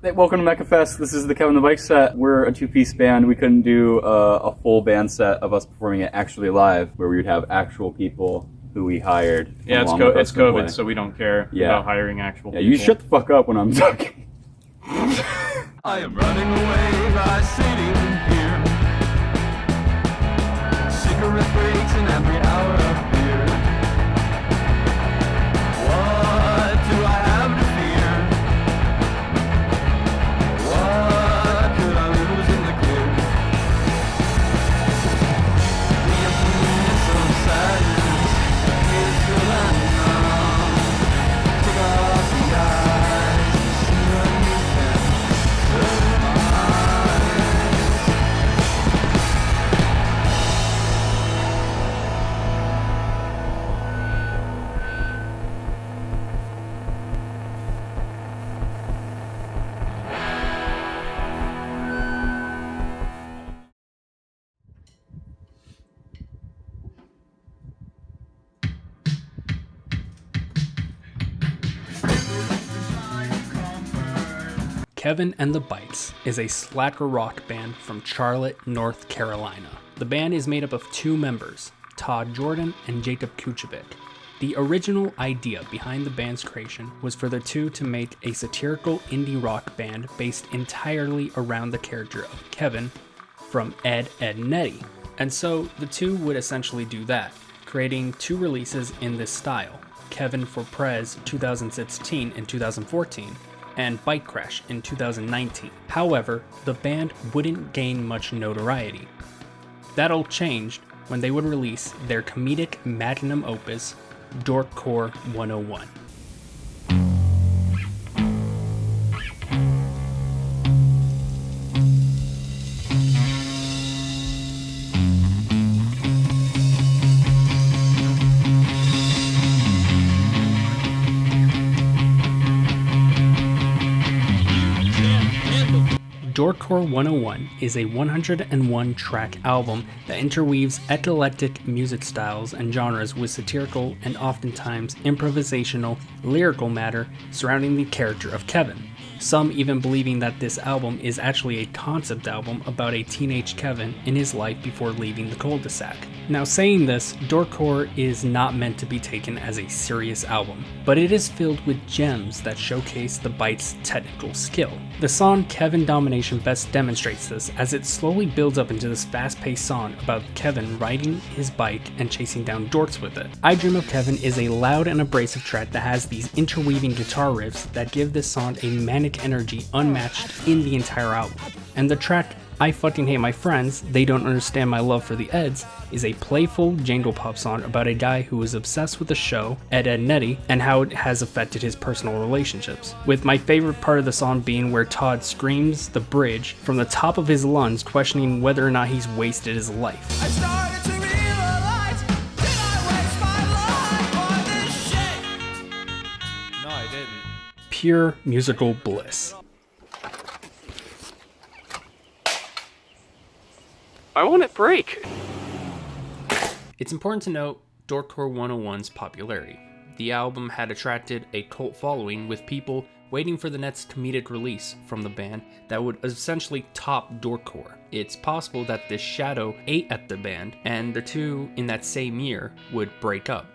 Hey, welcome to Mecha Fest. This is the Kevin the Bike set. We're a two-piece band. We couldn't do a full band set of us performing it actually live, where we would have actual people who we hired. Yeah, it's COVID, so we don't care about hiring actual people. You shut the fuck up when I'm talking. I am running away by sitting here. Cigarette breaks in every hour of beer. What do I have to fear? What could I lose in the clear? The emptiness of sadness is still unknown. Take off the eyes and see what you can Kevin and the Bites is a slacker rock band from Charlotte, North Carolina. The band is made up of two members, Todd Jordan and Jacob Kuchavik. The original idea behind the band's creation was for the two to make a satirical indie rock band based entirely around the character of Kevin from Ed, Edd n Eddy. And so the two would essentially do that, creating two releases in this style, Kevin for Prez 2016 and 2014, and Bike Crash in 2019. However, the band wouldn't gain much notoriety. That all changed when they would release their comedic magnum opus, Dorkcore 101. Dorkcore 101 is a 101-track album that interweaves eclectic music styles and genres with satirical and oftentimes improvisational lyrical matter surrounding the character of Kevin. Some even believing that this album is actually a concept album about a teenage Kevin in his life before leaving the cul-de-sac. Now, saying this, Dorkcore is not meant to be taken as a serious album, but it is filled with gems that showcase the Bites' technical skill. The song Kevin Domination best demonstrates this, as it slowly builds up into this fast-paced song about Kevin riding his bike and chasing down dorks with it. I Dream of Kevin is a loud and abrasive track that has these interweaving guitar riffs that give this song a manic energy unmatched in the entire album. And the track I Fucking Hate My Friends, They Don't Understand My Love for the Eds, is a playful jangle pop song about a guy who is obsessed with the show, Ed, Edd n Eddy, and how it has affected his personal relationships. With my favorite part of the song being where Todd screams the bridge from the top of his lungs, questioning whether or not he's wasted his life. I started to realize, did I waste my life on this shit? No, I didn't. Pure musical bliss. I want it break. It's important to note Dorkcore 101's popularity. The album had attracted a cult following, with people waiting for the next comedic release from the band that would essentially top Dorkcore. It's possible that this shadow ate at the band, and the two in that same year would break up.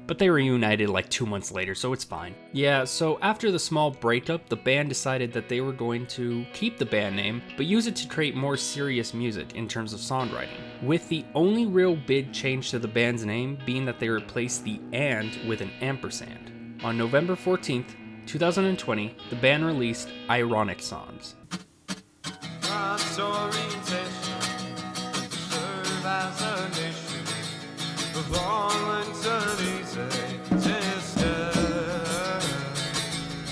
But they reunited like 2 months later, so it's fine. Yeah, so after the small breakup, the band decided that they were going to keep the band name, but use it to create more serious music in terms of songwriting, with the only real big change to the band's name being that they replaced the "and" with an ampersand. On November 14th, 2020, the band released Ironic Songs.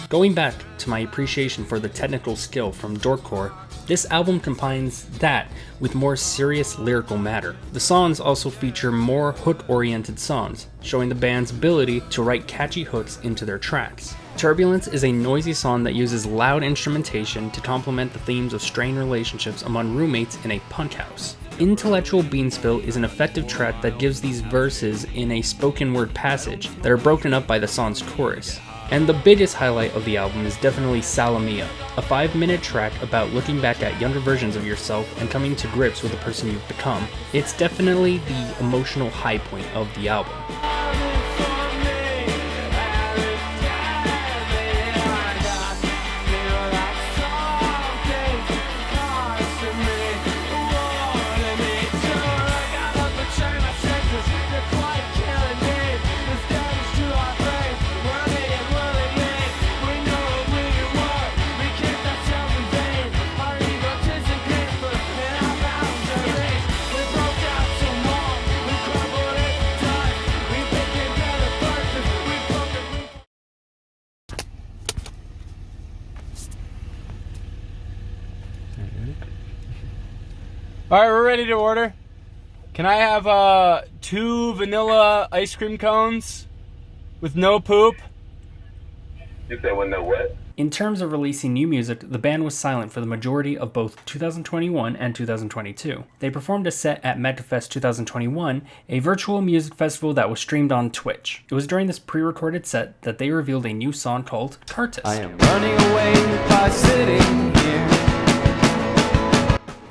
Going back to my appreciation for the technical skill from Dorkcore, this album combines that with more serious lyrical matter. The songs also feature more hook-oriented songs, showing the band's ability to write catchy hooks into their tracks. Turbulence is a noisy song that uses loud instrumentation to complement the themes of strained relationships among roommates in a punk house. Intellectual Beanspill is an effective track that gives these verses in a spoken word passage that are broken up by the song's chorus. And the biggest highlight of the album is definitely Salamia, a 5-minute track about looking back at younger versions of yourself and coming to grips with the person you've become. It's definitely the emotional high point of the album. All right, we're ready to order. Can I have 2 vanilla ice cream cones with no poop? You said with no what? In terms of releasing new music, the band was silent for the majority of both 2021 and 2022. They performed a set at MegaFest 2021, a virtual music festival that was streamed on Twitch. It was during this pre-recorded set that they revealed a new song called Cartus. I am running away by sitting here.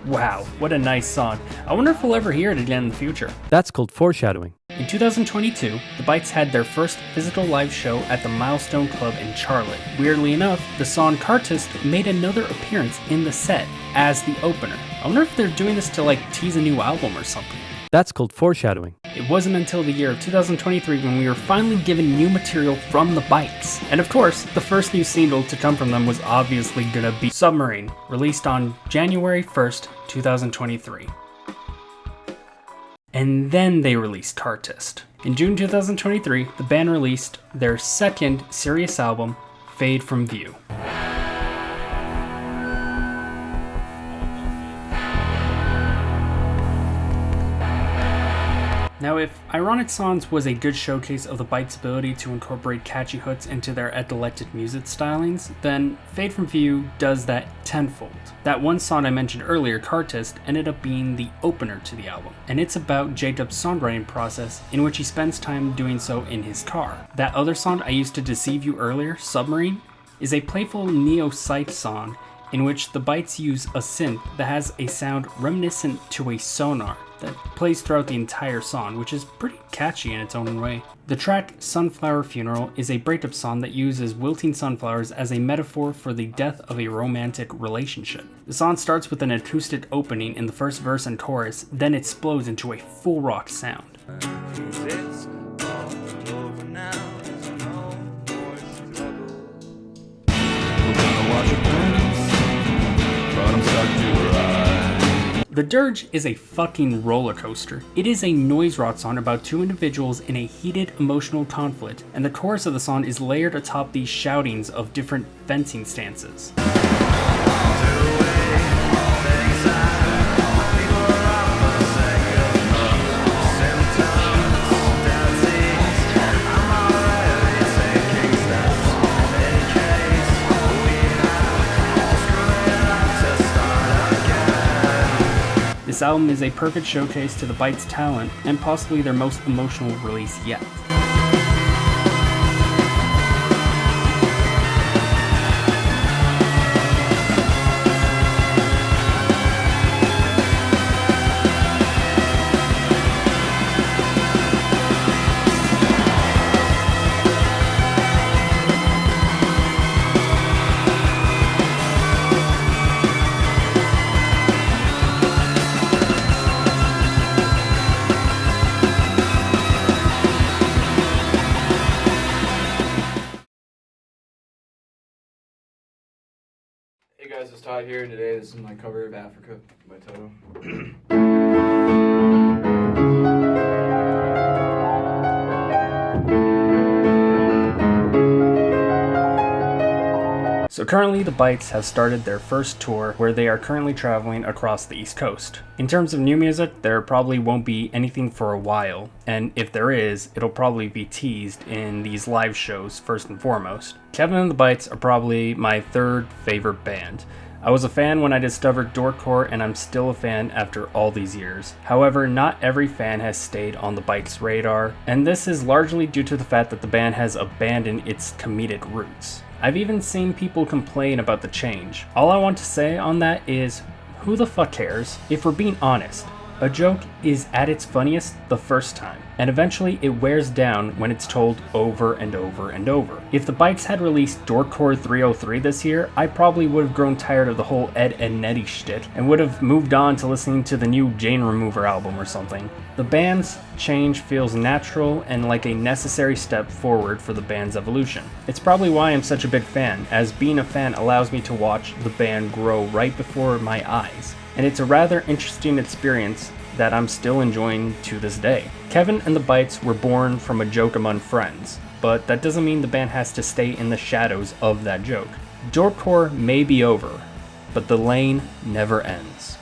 Wow, what a nice song. I wonder if we'll ever hear it again in the future. That's called foreshadowing. In 2022, the Bites had their first physical live show at the Milestone Club in Charlotte. Weirdly enough, the song Cartus made another appearance in the set as the opener. I wonder if they're doing this to tease a new album or something. That's called foreshadowing. It wasn't until the year of 2023 when we were finally given new material from the Bites. And of course, the first new single to come from them was obviously gonna be Submarine, released on January 1st, 2023. And then they released Cartist. In June 2023, the band released their second serious album, Fade From View. Now, if Ironic Songs was a good showcase of the Bites' ability to incorporate catchy hooks into their eclectic music stylings, then Fade From View does that tenfold. That one song I mentioned earlier, Cartist, ended up being the opener to the album, and it's about Jacob's songwriting process in which he spends time doing so in his car. That other song I used to deceive you earlier, Submarine, is a playful neo-psych song in which the Bites use a synth that has a sound reminiscent to a sonar that plays throughout the entire song, which is pretty catchy in its own way. The track Sunflower Funeral is a breakup song that uses wilting sunflowers as a metaphor for the death of a romantic relationship. The song starts with an acoustic opening in the first verse and chorus, then it explodes into a full rock sound. It's all over now. There's no more struggle. We're gonna watch it burn, but I'm stuck to ride. The Dirge is a fucking roller coaster. It is a noise rock song about two individuals in a heated emotional conflict, and the chorus of the song is layered atop these shoutings of different fencing stances. This album is a perfect showcase to the Bites' talent, and possibly their most emotional release yet. Hey guys, it's Todd here, and today this is my cover of Africa by Toto. So currently the Bites have started their first tour where they are currently traveling across the East Coast. In terms of new music, there probably won't be anything for a while, and if there is, it'll probably be teased in these live shows first and foremost. Kevin and the Bites are probably my third favorite band. I was a fan when I discovered Dorkcore, and I'm still a fan after all these years. However, not every fan has stayed on the Bite's radar, and this is largely due to the fact that the band has abandoned its comedic roots. I've even seen people complain about the change. All I want to say on that is, who the fuck cares? If we're being honest, a joke is at its funniest the first time, and eventually it wears down when it's told over and over and over. If the Bites had released Dorkcore 303 this year, I probably would have grown tired of the whole Ed and Nettie shtick and would have moved on to listening to the new Jane Remover album or something. The band's change feels natural and like a necessary step forward for the band's evolution. It's probably why I'm such a big fan, as being a fan allows me to watch the band grow right before my eyes. And it's a rather interesting experience that I'm still enjoying to this day. Kevin and the Bites were born from a joke among friends, but that doesn't mean the band has to stay in the shadows of that joke. Dorkcore may be over, but the lane never ends.